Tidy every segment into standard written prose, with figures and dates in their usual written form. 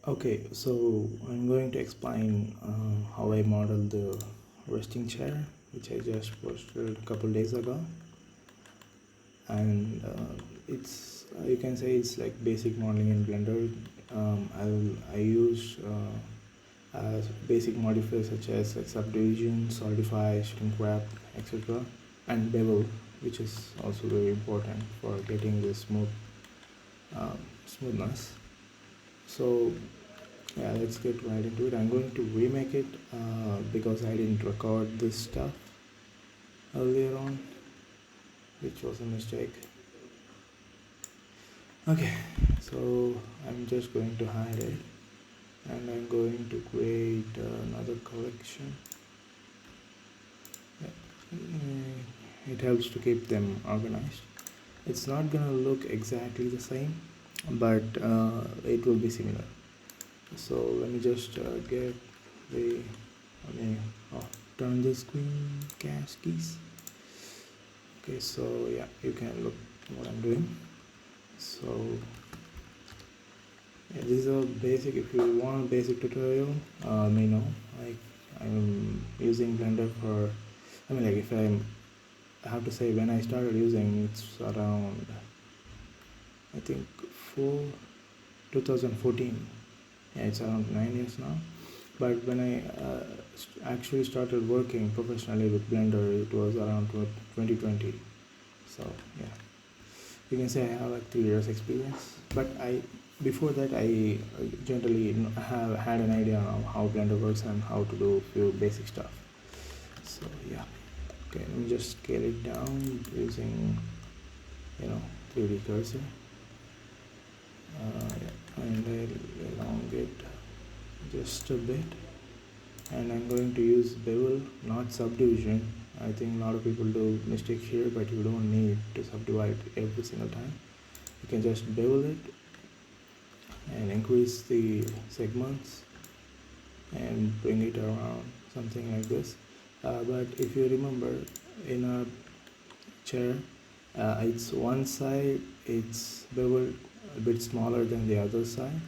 Okay, so I'm going to explain how I modeled the resting chair, which I just posted a couple days ago, and it's you can say it's like basic modeling in Blender. I use basic modifiers such as like subdivision, solidify, shrink wrap, etc., and bevel, which is also very important for getting the smoothness. So yeah, let's get right into it. I'm going to remake it because I didn't record this stuff earlier on, which was a mistake. Okay, so I'm just going to hide it and I'm going to create another collection. It helps to keep them organized. It's not gonna look exactly the same, but it will be similar. So let me just get the let me oh, turn the screen cache keys. Okay, so yeah, you can look what I'm doing. So yeah, this is a basic. If you want a basic tutorial, let me know. Like I'm using Blender for, I mean, like if I have to say when I started using, it's around I think 4 2014. Yeah, it's around 9 years now. But when I actually started working professionally with Blender, it was around 2020. So yeah, you can say I have like 3 years experience. But I before that I generally have had an idea of how Blender works and how to do few basic stuff. So yeah, okay, let me just scale it down using 3D cursor. Yeah, and I'll elongate just a bit, and I'm going to use bevel, not subdivision. I think a lot of people do mistake here, but you don't need to subdivide every single time. You can just bevel it and increase the segments and bring it around something like this. But if you remember, in a chair, it's one side it's beveled a bit smaller than the other side.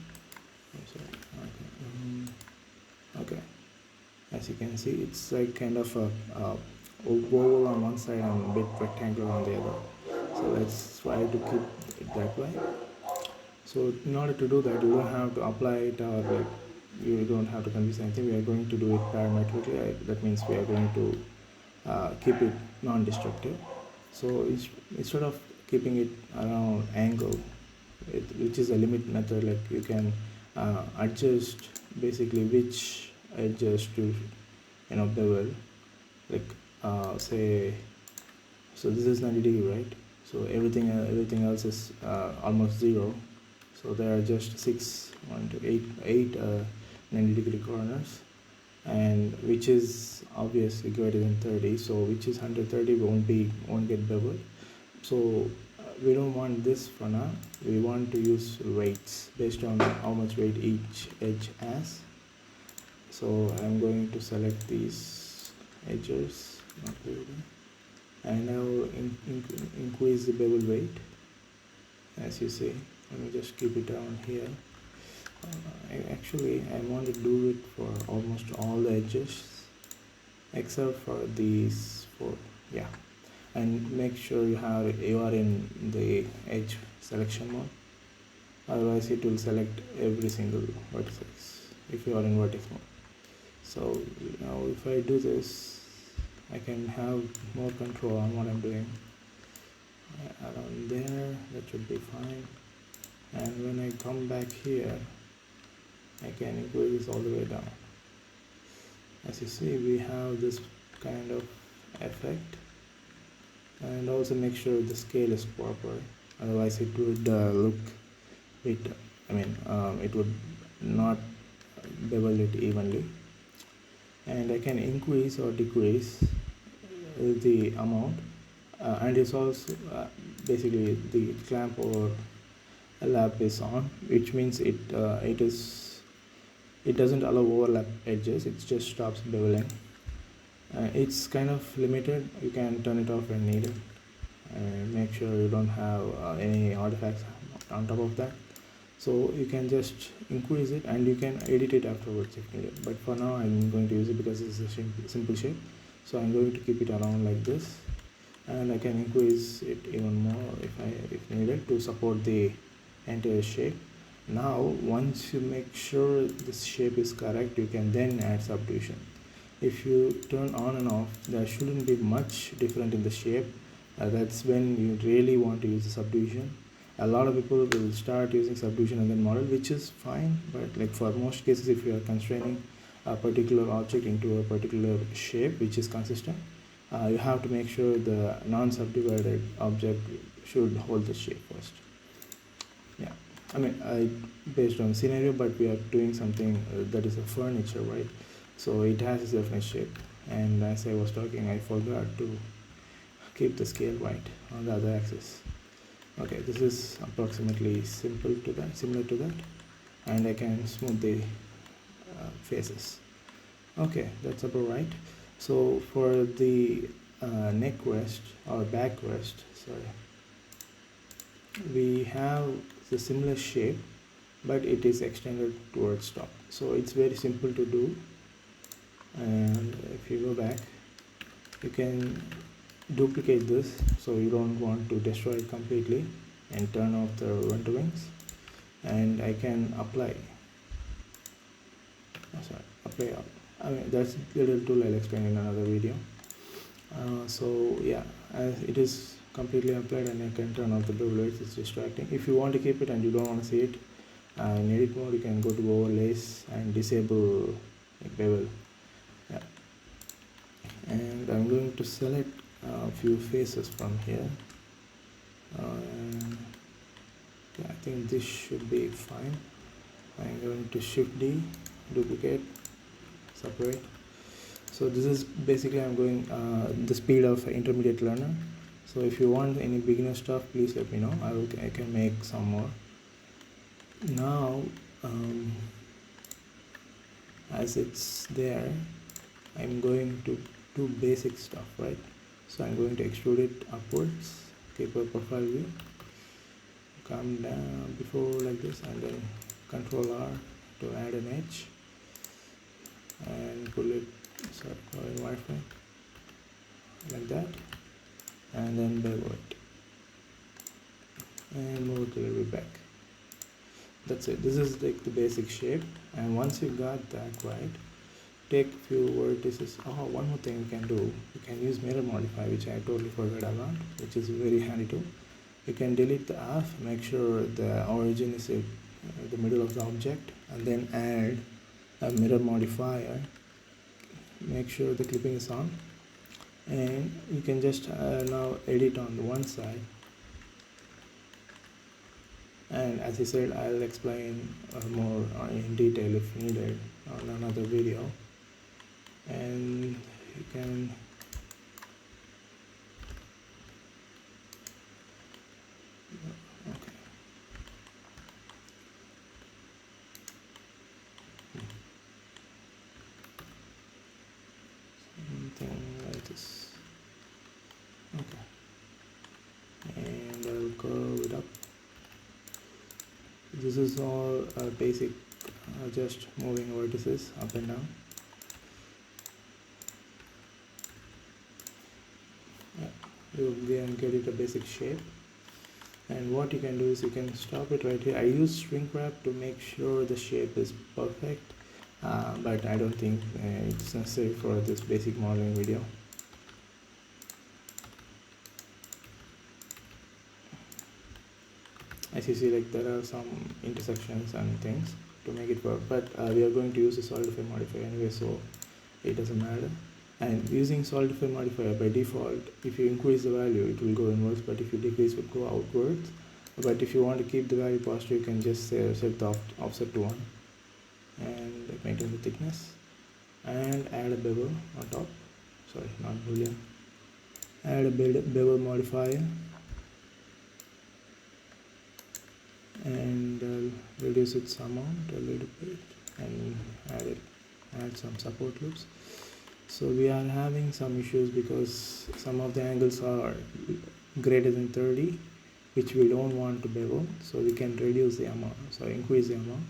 Sorry. Okay. Okay, as you can see, it's like kind of a oval on one side and a bit rectangular on the other. So let's try to keep it that way. So in order to do that, you don't have to apply it or like you don't have to convince anything. We are going to do it parametrically. That means we are going to keep it non-destructive. So instead of keeping it around angle, which is a limit method, like you can adjust basically which edges to bevel, like say, so this is 90 degree, right? So everything else is almost zero. So there are just 8 90-degree corners, and which is obviously greater than 30. So which is 130 won't get beveled. So we don't want this for now. We want to use weights based on how much weight each edge has. So I'm going to select these edges, not really, and now increase the bevel weight. As you see, let me just keep it down here. I want to do it for almost all the edges except for these 4. Yeah, and make sure you are in the edge selection mode, otherwise it will select every single vertex if you are in vertex mode. So now if I do this, I can have more control on what I'm doing. Around there, that should be fine. And when I come back here, I can increase this all the way down. As you see, we have this kind of effect, and also make sure the scale is proper, otherwise it would look bit, it would not bevel it evenly. And I can increase or decrease the amount, and it's also basically the clamp or lap is on, which means it doesn't allow overlap edges. It just stops beveling. It's kind of limited. You can turn it off when needed, and make sure you don't have any artifacts on top of that. So you can just increase it and you can edit it afterwards if needed, but for now I'm going to use it because it's a simple shape. So I'm going to keep it around like this, and I can increase it even more if needed to support the entire shape. Now once you make sure this shape is correct, you can then add subdivision. If you turn on and off, there shouldn't be much different in the shape. That's when you really want to use the subdivision. A lot of people will start using subdivision and then model, which is fine, but like for most cases, if you are constraining a particular object into a particular shape which is consistent, you have to make sure the non-subdivided object should hold the shape first. Yeah, I mean, based on scenario, but we are doing something that is a furniture, right? So it has its definite shape, and as I was talking, I forgot to keep the scale right on the other axis. Okay, this is approximately similar to that, and I can smooth the faces. Okay, that's about right. So for the neck rest or back rest, sorry, we have the similar shape, but it is extended towards top. So it's very simple to do, and if you go back, you can duplicate this so you don't want to destroy it completely, and turn off the renderings, and I can apply apply up. I mean, that's little tool I'll explain in another video. So yeah, as it is completely applied, and I can turn off the bevel. It's distracting. If you want to keep it and you don't want to see it, in edit mode you can go to overlays and disable bevel. Yeah, and I'm going to select a few faces from here. Yeah, I think this should be fine. I'm going to Shift D, duplicate, separate. So this is basically I'm going the speed of intermediate learner. So if you want any beginner stuff, please let me know. I can make some more. Now as it's there, I'm going to do basic stuff, right? So I'm going to extrude it upwards, keep a profile view, come down before like this, and then Control R to add an edge, and pull it in wireframe like that, and then bevel it and move it a little bit back. That's it. This is like the basic shape, and once you got that right, take few vertices. Oh, one more thing you can do, you can use mirror modify, which I totally forgot about, which is very handy too. You can delete the F, make sure the origin is in the middle of the object, and then add a mirror modifier, make sure the clipping is on, and you can just now edit on the one side. And as I said, I'll explain more in detail if needed on another video. And you can something like this. Okay, and I'll curve it up. This is all basic, just moving vertices up and down. Yeah, you can get it a basic shape. And what you can do is you can stop it right here. I use shrink wrap to make sure the shape is perfect, but I don't think it's necessary for this basic modeling video. As you see, like there are some intersections and things to make it work, but we are going to use the solidify modifier anyway, so it doesn't matter. And using solidify modifier, by default, if you increase the value it will go inwards, but if you decrease it will go outwards. But if you want to keep the value positive, you can just set the offset to 1 and maintain the thickness, and add a bevel on top. Sorry, not boolean. Add a bevel modifier, and reduce its amount a little bit, and add some support loops. So we are having some issues because some of the angles are greater than 30, which we don't want to bevel, so we can reduce the amount, so increase the amount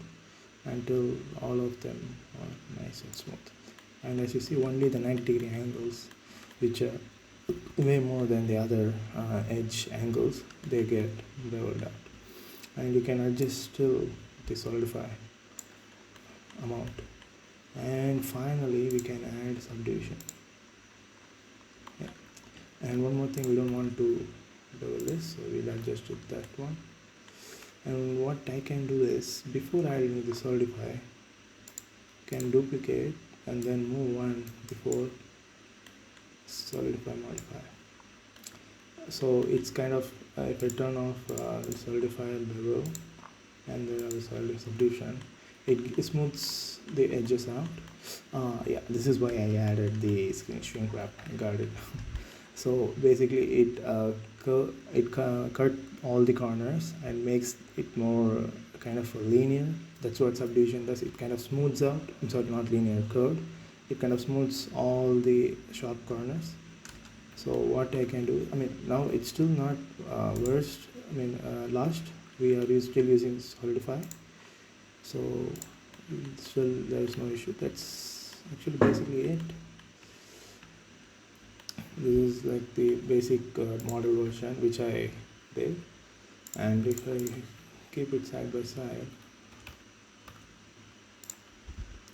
until all of them are nice and smooth. And as you see, only the 90-degree angles, which are way more than the other edge angles, they get beveled out. And you can adjust still the solidify amount. And finally we can add subdivision. Yeah. And one more thing, we don't want to bevel this, so we'll adjust it that one. And what I can do is, before adding the solidify, can duplicate and then move one before solidify modify. So it's kind of if I turn off the solidify bevel and the solidify subdivision, it smooths the edges out. Yeah, this is why I added the screen shrink wrap. Got it. So basically it cut all the corners and makes it more kind of linear. That's what subdivision does. It kind of smooths out. I'm sorry, not linear, curved. It kind of smooths all the sharp corners. So what I can do, I mean, now it's still not worst, I mean last, we are still using solidify, so still there is no issue. That's actually basically it. This is like the basic model version which I did, and if I keep it side by side,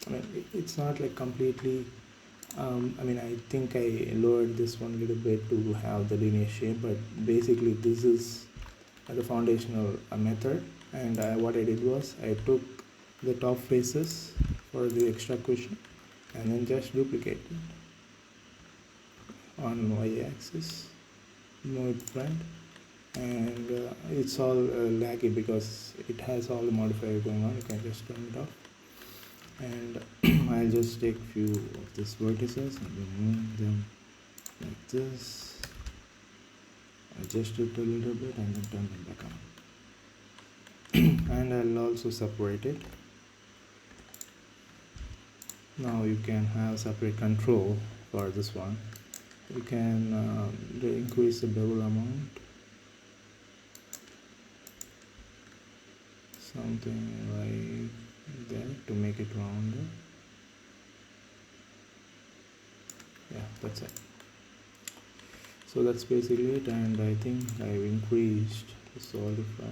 I mean it's not like completely I mean, I think I lowered this one a little bit to have the linear shape, but basically this is the foundational method. And what I did was I took the top faces for the extra cushion and then just duplicate it on y-axis, move it front, and it's all laggy because it has all the modifier going on. You can just turn it off. And I'll just take few of these vertices and remove them like this, adjust it a little bit and then turn them back on. And I'll also separate it. Now you can have separate control for this one. You can increase the bevel amount, something like that, to make it rounder. Yeah, that's it. So that's basically it, and I think I've increased the solidify.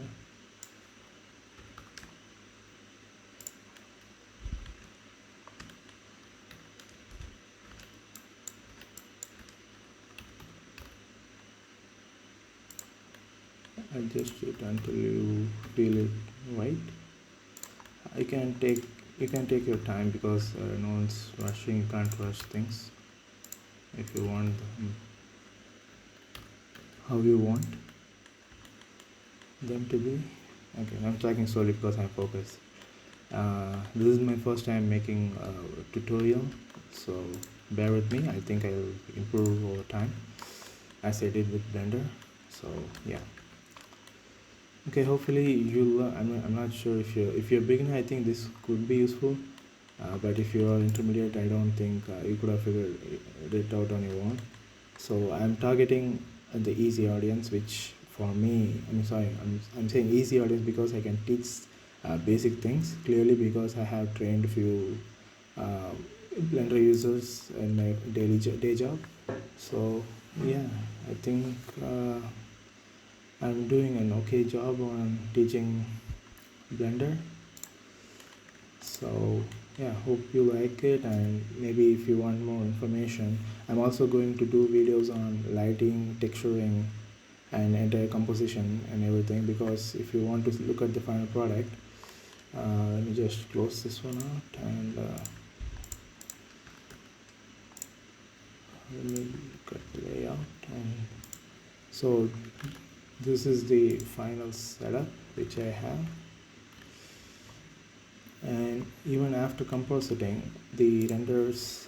Adjust it until you feel it right. You can take your time because no one's rushing. You can't rush things. If you want how you want them to be. Okay, I'm talking slowly because I'm focused. This is my first time making a tutorial, so bear with me. I think I'll improve over time as I did with Blender. So yeah. Okay, hopefully you'll. I'm not sure if you're a beginner. I think this could be useful. But if you are intermediate, I don't think you could have figured it out on your own. So I'm targeting the easy audience, which for me, I'm saying easy audience because I can teach basic things clearly, because I have trained few uh, Blender users in my day job. So yeah, I think I'm doing an okay job on teaching Blender. So yeah, hope you like it, and maybe if you want more information, I'm also going to do videos on lighting, texturing, and entire composition and everything, because if you want to look at the final product, let me just close this one out, and let me look at the layout. And so this is the final setup which I have. And even after compositing the renders,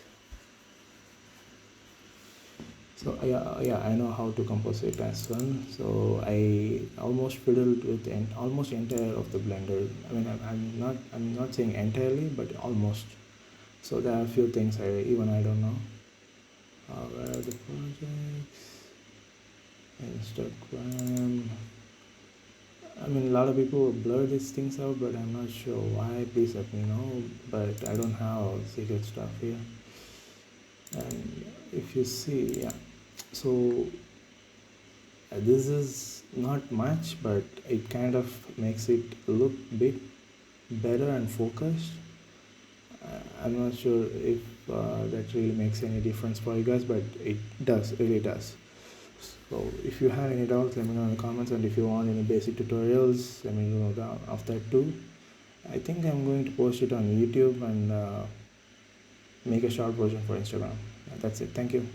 so yeah, I know how to composite as well. So I almost fiddled with almost entire of the Blender. I mean, I'm not saying entirely, but almost. So there are a few things I don't know. Where are the projects? Instagram. I mean, a lot of people blur these things out, but I'm not sure why. Please let me know. But I don't have secret stuff here. And if you see, yeah. So this is not much, but it kind of makes it look bit better and focused. I'm not sure if that really makes any difference for you guys, but it does, really does. So if you have any doubts, let me know in the comments, and if you want any basic tutorials, let me know down of that too. I think I'm going to post it on YouTube and make a short version for Instagram. That's it. Thank you.